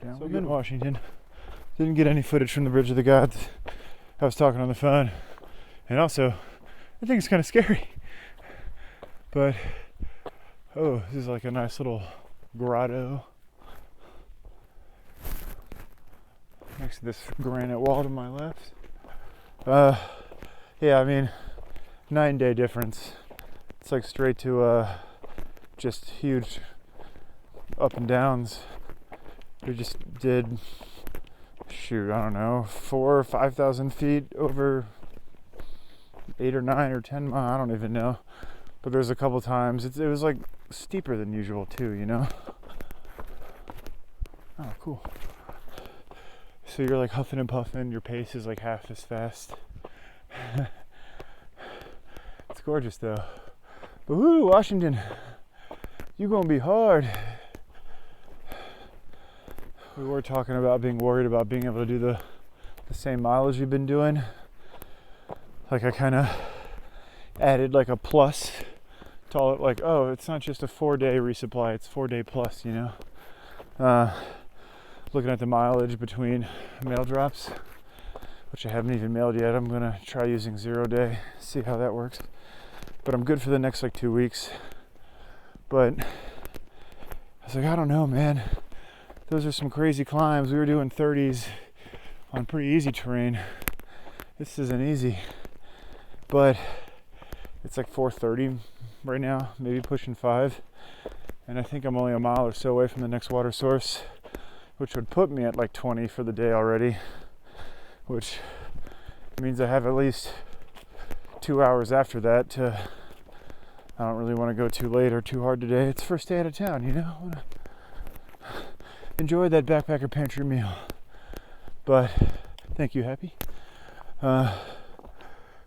Yeah, so I'm in Washington. Didn't get any footage from the Bridge of the Gods. I was talking on the phone. And also, I think it's kind of scary. But, oh, this is like a nice little grotto next to this granite wall to my left. Yeah, I mean, 9-day difference. It's like straight to just huge up and downs. We just did, shoot, I don't know, 4,000 or 5,000 feet over 8 or 9 or 10 miles. I don't even know. But there's a couple times it was like steeper than usual too, you know. Oh, cool. So you're like huffing and puffing. Your pace is like half as fast. It's gorgeous though. But whoo, Washington, you gonna be hard. We were talking about being worried about being able to do the same mileage you've been doing. Like I kind of added like a plus to all it, like, oh, it's not just a 4-day resupply, it's 4-day plus, you know. Looking at the mileage between mail drops, which I haven't even mailed yet. I'm gonna try using 0-day, see how that works. But I'm good for the next like 2 weeks. But I was like, I don't know, man. Those are some crazy climbs. We were doing 30s on pretty easy terrain. This isn't easy. But it's like 4:30 right now, maybe pushing 5. And I think I'm only a mile or so away from the next water source, which would put me at like 20 for the day already, which means I have at least 2 hours after that to, I don't really want to go too late or too hard today. It's first day out of town, you know. I want to enjoy that backpacker pantry meal. But thank you, Happy.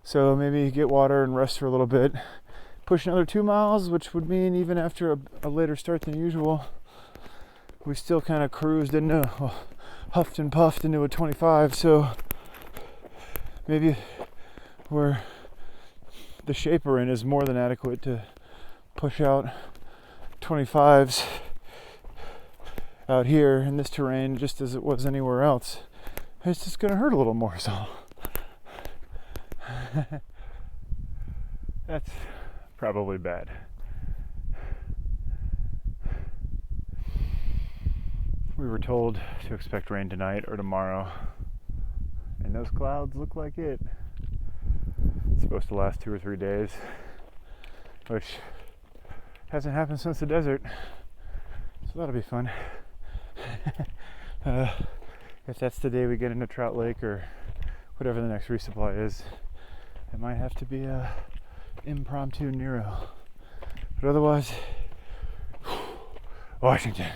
So maybe get water and rest for a little bit. Push another 2 miles, which would mean even after a later start than usual, we still kind of cruised into, huffed and puffed into a 25. So maybe the shape we're in is more than adequate to push out 25s out here in this terrain, just as it was anywhere else. It's just going to hurt a little more, so that's probably bad. We were told to expect rain tonight or tomorrow, and those clouds look like it. It's supposed to last 2 or 3 days, which hasn't happened since the desert, so that'll be fun. If that's the day we get into Trout Lake or whatever the next resupply is, it might have to be a impromptu Nero. But otherwise, Washington.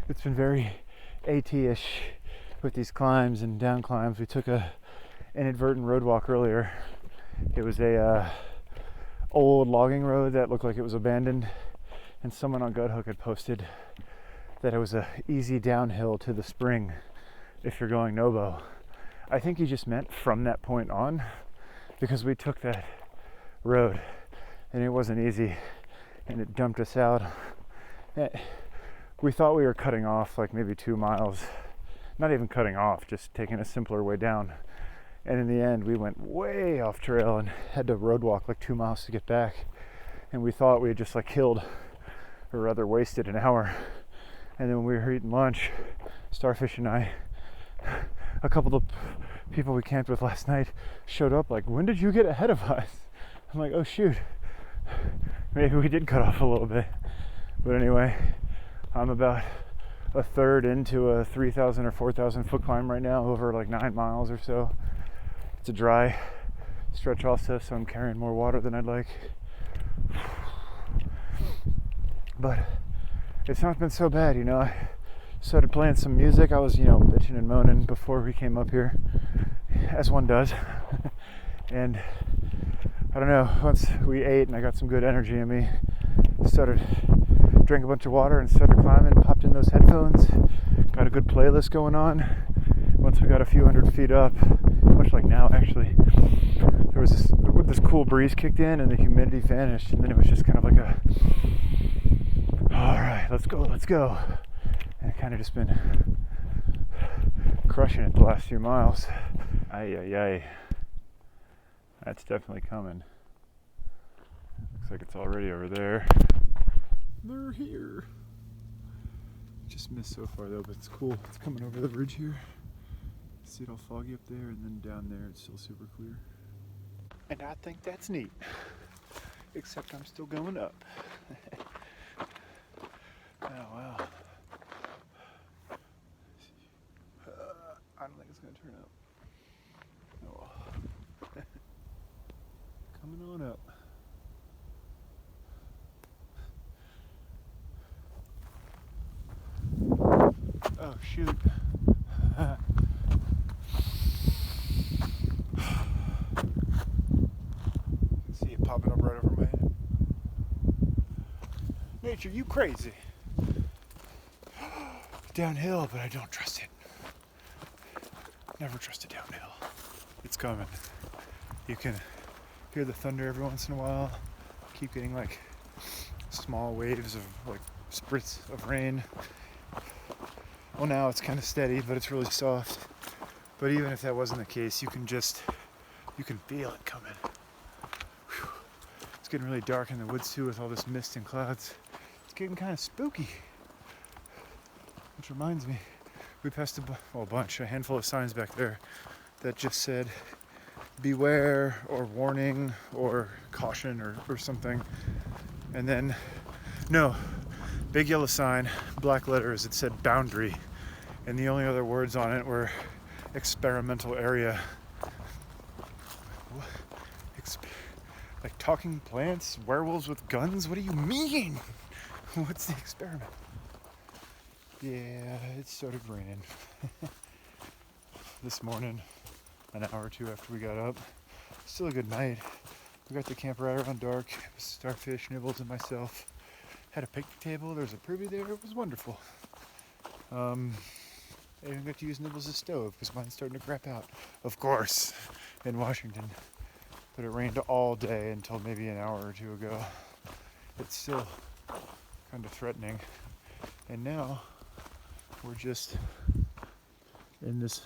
It's been very AT-ish with these climbs and down climbs. We took a inadvertent road walk earlier. It was a old logging road that looked like it was abandoned, and someone on Guthook had posted that it was a easy downhill to the spring if you're going Nobo. I think he just meant from that point on, because we took that road and it wasn't easy and it dumped us out. We thought we were cutting off like maybe 2 miles, not even cutting off, just taking a simpler way down. And in the end, we went way off trail and had to road walk like 2 miles to get back. And we thought we had just like killed, or rather wasted, an hour. And then when we were eating lunch, Starfish and I, a couple of people we camped with last night showed up like, when did you get ahead of us? I'm like, oh shoot, maybe we did cut off a little bit. But anyway, I'm about a third into a 3,000 or 4,000 foot climb right now, over like 9 miles or so. It's a dry stretch also, so I'm carrying more water than I'd like. But it's not been so bad, you know. I started playing some music. I was, bitching and moaning before we came up here, as one does. And I don't know, once we ate and I got some good energy in me, drank a bunch of water and started climbing, popped in those headphones, got a good playlist going on. Once we got a few hundred feet up, much like now actually, there was this cool breeze kicked in and the humidity vanished, and then it was just kind of like a, all right, let's go. and I've kind of just been crushing it the last few miles. Ay. That's definitely coming. Looks like it's already over there. They're here. Just missed so far though, but it's cool. It's coming over the ridge here. See it all foggy up there, and then down there it's still super clear. And I think that's neat. Except I'm still going up. Oh wow. I don't think it's gonna turn up. Oh well. Coming on up. Oh shoot. You can see it popping up right over my head. Nature, you crazy. Downhill, but I don't trust it. Never trust it downhill. It's coming. You can hear the thunder every once in a while. Keep getting like small waves of like spritz of rain. Well, now it's kind of steady, but it's really soft. But even if that wasn't the case, you can feel it coming. Whew. It's getting really dark in the woods too with all this mist and clouds. It's getting kind of spooky. Which reminds me, we passed a handful of signs back there that just said beware or warning or caution or something. And then, no, big yellow sign, black letters, it said boundary. And the only other words on it were experimental area. Like talking plants, werewolves with guns? What do you mean? What's the experiment? Yeah, it started raining. This morning, an hour or two after we got up. Still a good night. We got to camp right around dark. It was Starfish, Nibbles, and myself. Had a picnic table. There was a privy there. It was wonderful. I even got to use Nibbles' stove because mine's starting to crap out. Of course, in Washington. But it rained all day until maybe an hour or two ago. It's still kind of threatening. And now we're just in this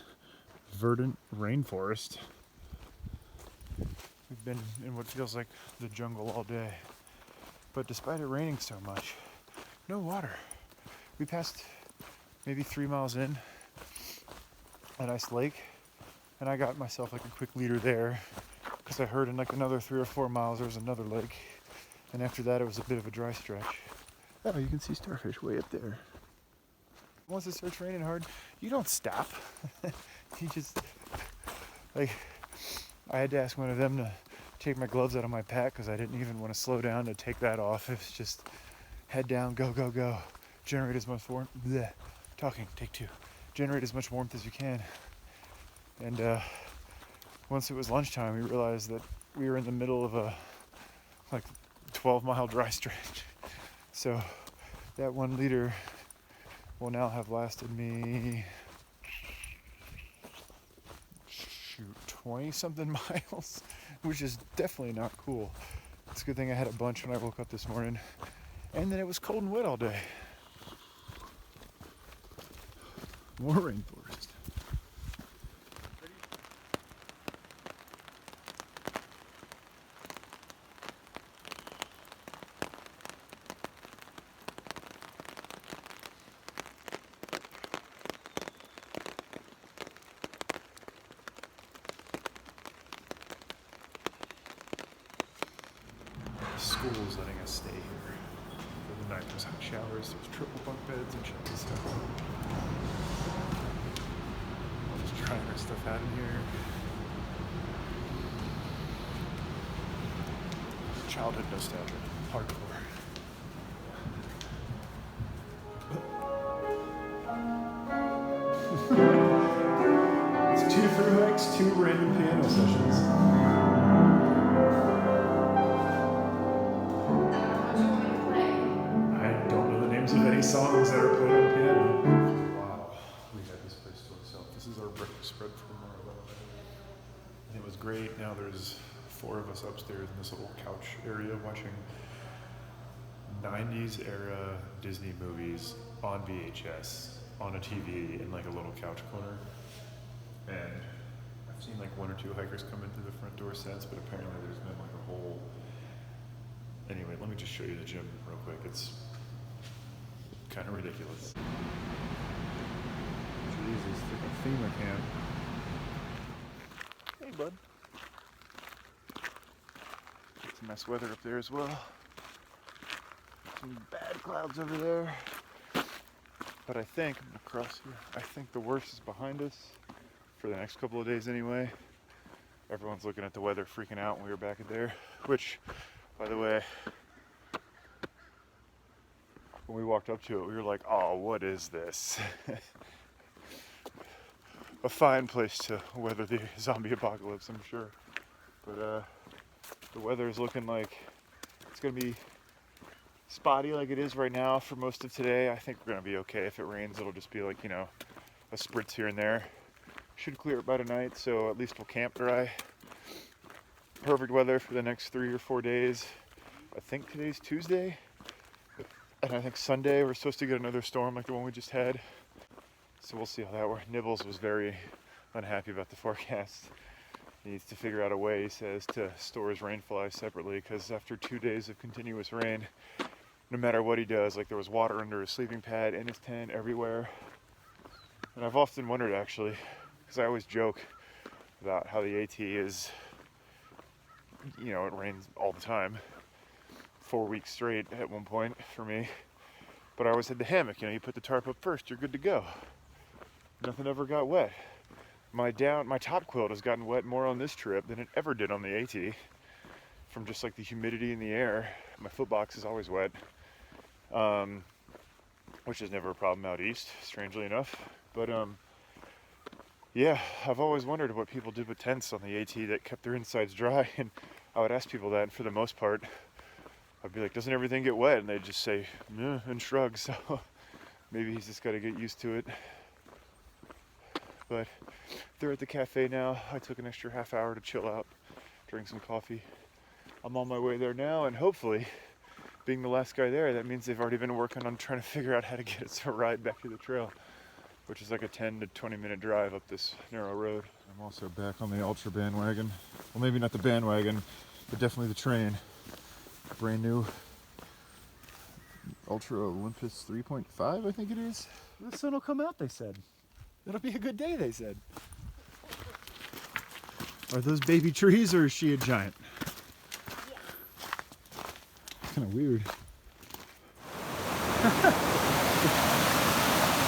verdant rainforest. We've been in what feels like the jungle all day. But despite it raining so much, no water. We passed maybe 3 miles in a nice lake, and I got myself like a quick leader there because I heard in like another 3 or 4 miles there was another lake, and after that it was a bit of a dry stretch. Oh, you can see starfish way up there. Once it starts raining hard, you don't stop. You just, like, I had to ask one of them to take my gloves out of my pack because I didn't even want to slow down to take that off. It's just head down, go, go, go. Generate as much warmth. Bleh. Talking, take 2. Generate as much warmth as you can. And once it was lunchtime, we realized that we were in the middle of a like 12-mile dry stretch. So that 1 liter will now have lasted me 20-something miles, which is definitely not cool. It's a good thing I had a bunch when I woke up this morning, and then it was cold and wet all day. More rainforest. School's letting us stay here for the night. There's hot showers, there's triple bunk beds and shit and stuff. I'm just trying our stuff out in here. Childhood nostalgia, hardcore. It's 2 through hikes, 2 random piano sessions. Of any songs that are played on piano. Wow, we had this place to ourselves. This is our breakfast spread for tomorrow. And it was great. Now there's 4 of us upstairs in this little couch area watching 90s era Disney movies on VHS on a TV in like a little couch corner. And I've seen like one or two hikers come in through the front door since, but apparently there's been like a whole... Anyway, let me just show you the gym real quick. It's kind of ridiculous. Jesus, freaking FEMA camp. Hey, bud. Some nice weather up there as well. Some bad clouds over there. But I think, across here, I think the worst is behind us for the next couple of days anyway. Everyone's looking at the weather, freaking out when we were back there. Which, by the way, when we walked up to it, we were like, oh, what is this? A fine place to weather the zombie apocalypse, I'm sure. But the weather is looking like it's going to be spotty like it is right now for most of today. I think we're going to be okay. If it rains, it'll just be like, you know, a spritz here and there. Should clear it by tonight, so at least we'll camp dry. Perfect weather for the next 3 or 4 days. I think today's Tuesday. And I think Sunday we're supposed to get another storm like the one we just had. So we'll see how that works. Nibbles was very unhappy about the forecast. He needs to figure out a way, he says, to store his rain flies separately, because after 2 days of continuous rain, no matter what he does, like there was water under his sleeping pad, in his tent, everywhere. And I've often wondered, actually, because I always joke about how the AT is, you know, it rains all the time, 4 weeks straight at one point for me. But I always had the hammock, you know, you put the tarp up first, you're good to go. Nothing ever got wet. My top quilt has gotten wet more on this trip than it ever did on the AT, from just like the humidity in the air. My foot box is always wet, which is never a problem out east, strangely enough. But yeah, I've always wondered what people did with tents on the AT that kept their insides dry, and I would ask people that, and for the most part, I'd be like, doesn't everything get wet? And they'd just say, yeah, and shrug. So maybe he's just got to get used to it. But they're at the cafe now. I took an extra half hour to chill out, drink some coffee. I'm on my way there now, and hopefully, being the last guy there, that means they've already been working on trying to figure out how to get us a ride back to the trail, which is like a 10 to 20 minute drive up this narrow road. I'm also back on the Ultra bandwagon. Well, maybe not the bandwagon, but definitely the train. Brand new Ultra Olympus 3.5, I think it is. The sun will come out, they said. It'll be a good day, they said. Are those baby trees, or is she a giant? Yeah. Kind of weird.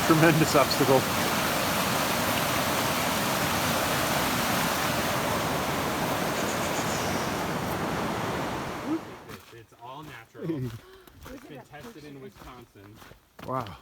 Tremendous obstacle. It's all natural. It's been tested in Wisconsin. Wow.